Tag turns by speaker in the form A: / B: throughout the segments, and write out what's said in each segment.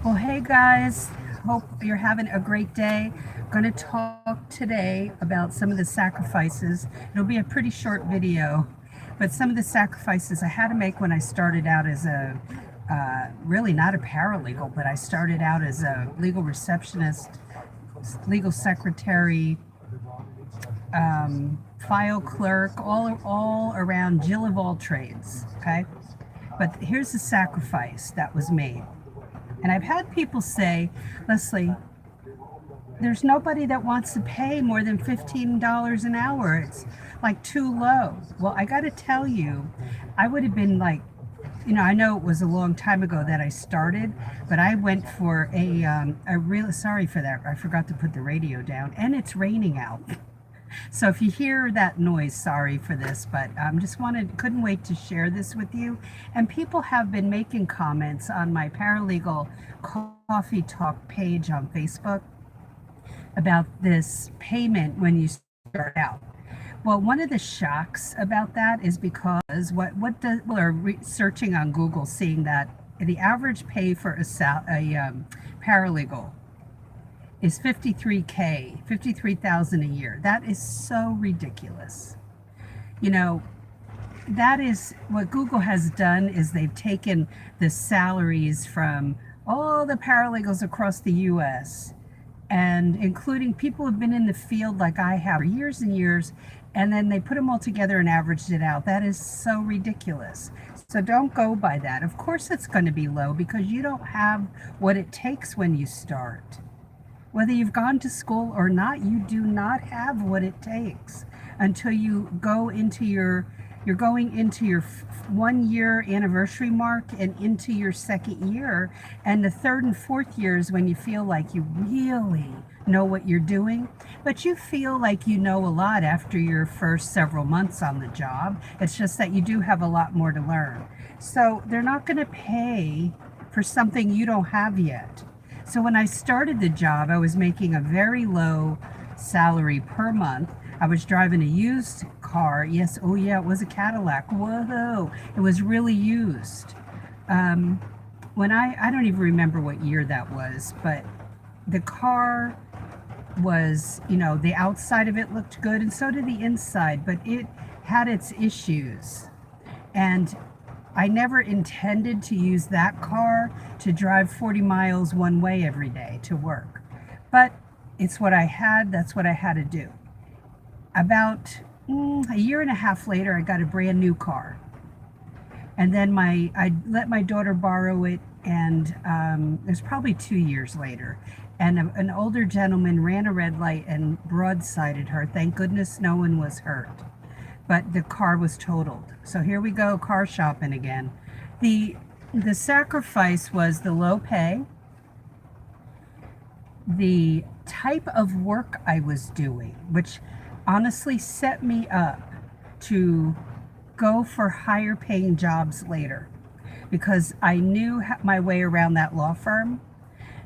A: Well, hey guys, hope you're having a great day. I'm going to talk today about some of the sacrifices. It'll be a pretty short video, but some of the sacrifices I had to make when I started out as a really not a paralegal, but I started out as a legal receptionist, legal secretary, file clerk, all around Jill of all trades. Okay, but here's the sacrifice that was made. And I've had people say, Leslie, there's nobody that wants to pay more than $15 an hour. It's like too low. Well, I got to tell you, I would have been like, I know it was a long time ago that I started, but I went for a real, sorry for that. I forgot to put the radio down, and it's raining out. So if you hear that noise, sorry for this, but couldn't wait to share this with you. And people have been making comments on my paralegal coffee talk page on Facebook about this payment when you start out. Well, one of the shocks about that is because what does people are searching on Google, seeing that the average pay for a paralegal is 53,000 a year. That is so ridiculous. You know, that is what Google has done is they've taken the salaries from all the paralegals across the US and including people who've been in the field like I have for years and years, and then they put them all together and averaged it out. That is so ridiculous. So don't go by that. Of course it's going to be low because you don't have what it takes when you start. Whether you've gone to school or not, you do not have what it takes until you go into you're going into your 1 year anniversary mark and into your second year. And the third and fourth years when you feel like you really know what you're doing, but you feel like you know a lot after your first several months on the job. It's just that you do have a lot more to learn. So they're not going to pay for something you don't have yet. So when I started the job, I was making a very low salary per month. I was driving a used car. Yes, oh yeah, it was a Cadillac. Whoa, it was really used. When I don't even remember what year that was, but the car was, the outside of it looked good, and so did the inside, but it had its issues. And I never intended to use that car to drive 40 miles one way every day to work. But it's what I had, that's what I had to do. About a year and a half later, I got a brand new car. And then I let my daughter borrow it, and it was probably 2 years later. And an older gentleman ran a red light and broadsided her. Thank goodness no one was hurt. But the car was totaled. So here we go, car shopping again. The sacrifice was the low pay, the type of work I was doing, which honestly set me up to go for higher paying jobs later because I knew my way around that law firm,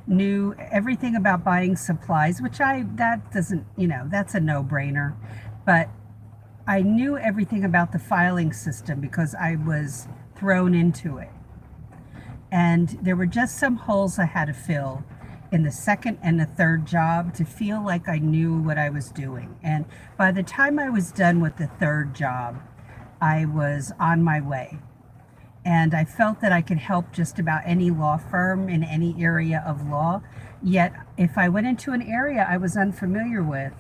A: knew everything about buying supplies, which that doesn't, that's a no-brainer. But I knew everything about the filing system because I was thrown into it. And there were just some holes I had to fill in the second and the third job to feel like I knew what I was doing. And by the time I was done with the third job, I was on my way. And I felt that I could help just about any law firm in any area of law. Yet, if I went into an area I was unfamiliar with,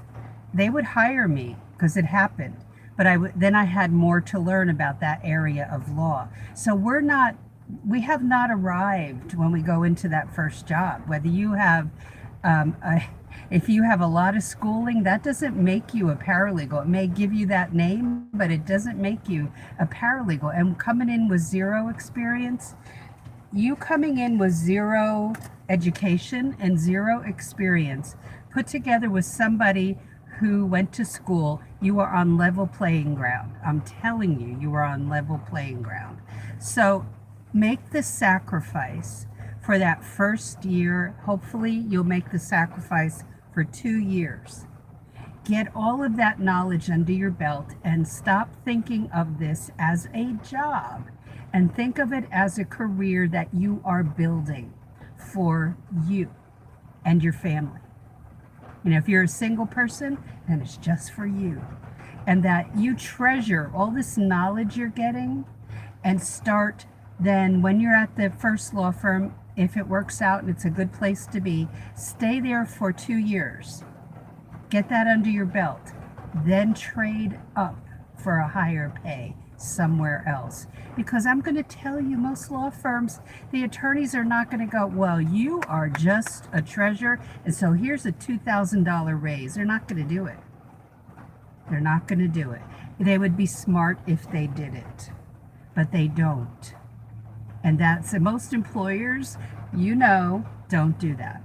A: they would hire me because it happened. But then I had more to learn about that area of law. So we have not arrived when we go into that first job. Whether you have, if you have a lot of schooling, that doesn't make you a paralegal. It may give you that name, but it doesn't make you a paralegal. And coming in with zero experience, you coming in with zero education and zero experience, put together with somebody who went to school, you are on level playing ground. I'm telling you, you are on level playing ground. So make the sacrifice for that first year. Hopefully you'll make the sacrifice for 2 years. Get all of that knowledge under your belt and stop thinking of this as a job and think of it as a career that you are building for you and your family. If you're a single person, then it's just for you. And that you treasure all this knowledge you're getting and start then when you're at the first law firm, if it works out and it's a good place to be, stay there for 2 years. Get that under your belt. Then trade up for a higher pay somewhere else. Because I'm going to tell you, most law firms, the attorneys are not going to go, well, you are just a treasure, and so here's a $2,000 raise. They're not going to do it. They're not going to do it. They would be smart if they did it, but they don't. And that's most employers, don't do that.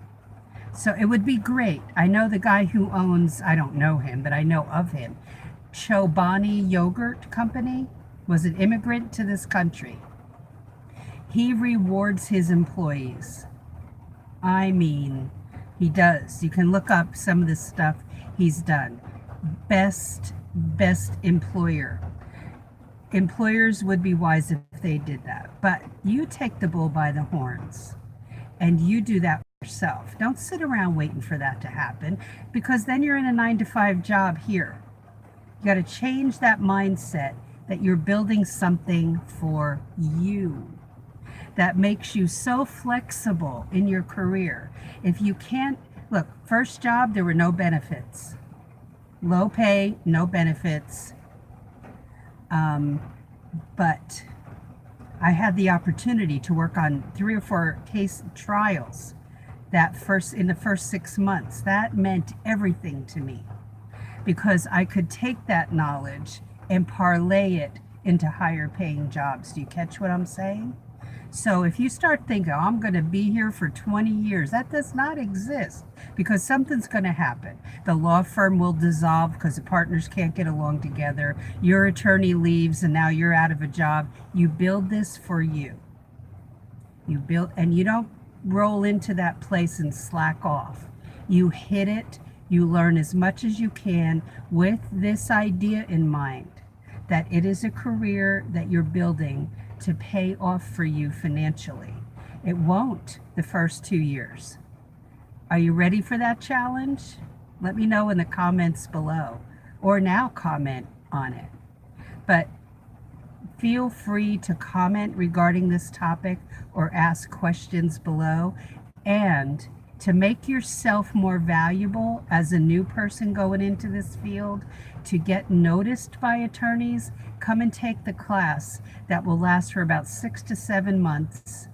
A: So it would be great. I know the guy who owns, I don't know him, but I know of him. Chobani Yogurt Company was an immigrant to this country. He rewards his employees. I mean, he does. You can look up some of the stuff he's done. Best employer. Employers would be wise if they did that. But you take the bull by the horns and you do that yourself. Don't sit around waiting for that to happen, because then you're in a 9-to-5 job here. You got to change that mindset that you're building something for you that makes you so flexible in your career. If you can't, look, first job, there were no benefits. Low pay, no benefits. But I had the opportunity to work on 3 or 4 case trials in the first 6 months. That meant everything to me, because I could take that knowledge and parlay it into higher paying jobs. Do you catch what I'm saying? So if you start thinking, oh, I'm going to be here for 20 years, that does not exist, because something's going to happen. The law firm will dissolve because the partners can't get along together. Your attorney leaves and now you're out of a job. You build this for you. And you don't roll into that place and slack off. You hit it. You learn as much as you can with this idea in mind, that it is a career that you're building to pay off for you financially. It won't the first 2 years. Are you ready for that challenge? Let me know in the comments below, or now comment on it. But feel free to comment regarding this topic or ask questions below. And to make yourself more valuable as a new person going into this field, to get noticed by attorneys, come and take the class that will last for about 6 to 7 months.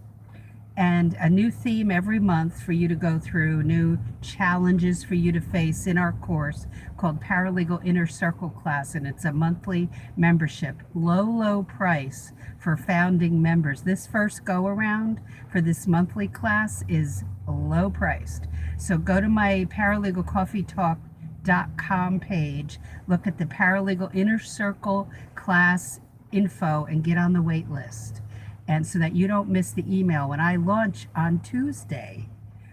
A: And a new theme every month for you to go through, new challenges for you to face in our course called Paralegal Inner Circle class. And it's a monthly membership, low price for founding members. This first go around for this monthly class is low priced. So go to my paralegalcoffeetalk.com page, look at the Paralegal Inner Circle class info, and get on the wait list. And so that you don't miss the email. When I launch on Tuesday,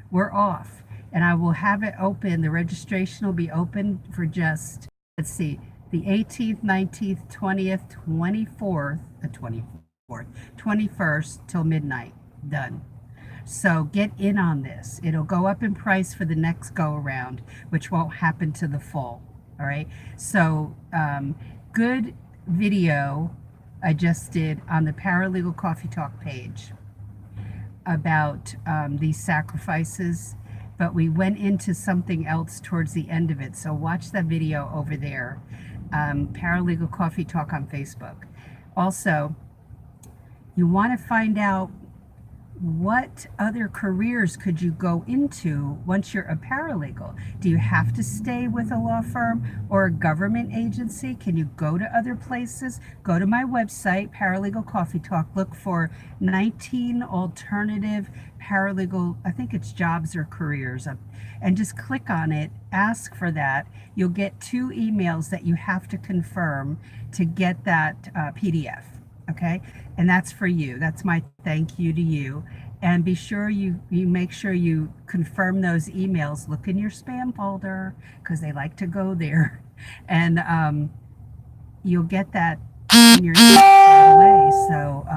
A: we're off. And I will have it open. The registration will be open for just, let's see, the 18th, 19th, 20th, 21st till midnight. Done. So get in on this. It'll go up in price for the next go around, which won't happen to the fall. All right. So good video I just did on the Paralegal Coffee Talk page about these sacrifices, but we went into something else towards the end of it. So watch that video over there, Paralegal Coffee Talk on Facebook. Also, you want to find out what other careers could you go into once you're a paralegal? Do you have to stay with a law firm or a government agency? Can you go to other places? Go to my website, Paralegal Coffee Talk. Look for 19 alternative paralegal, I think it's jobs or careers, and just click on it. Ask for that. You'll get 2 emails that you have to confirm to get that PDF. Okay, and that's for you. That's my thank you to you. And be sure you make sure you confirm those emails. Look in your spam folder, because they like to go there. And you'll get that in your email right away. So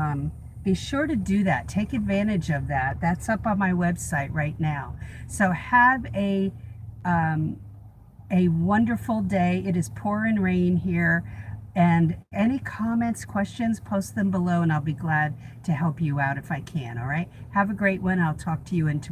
A: be sure to do that. Take advantage of that. That's up on my website right now. So have a wonderful day. It is pouring rain here. And any comments, questions, post them below and I'll be glad to help you out if I can. All right. Have a great one. I'll talk to you in tomorrow.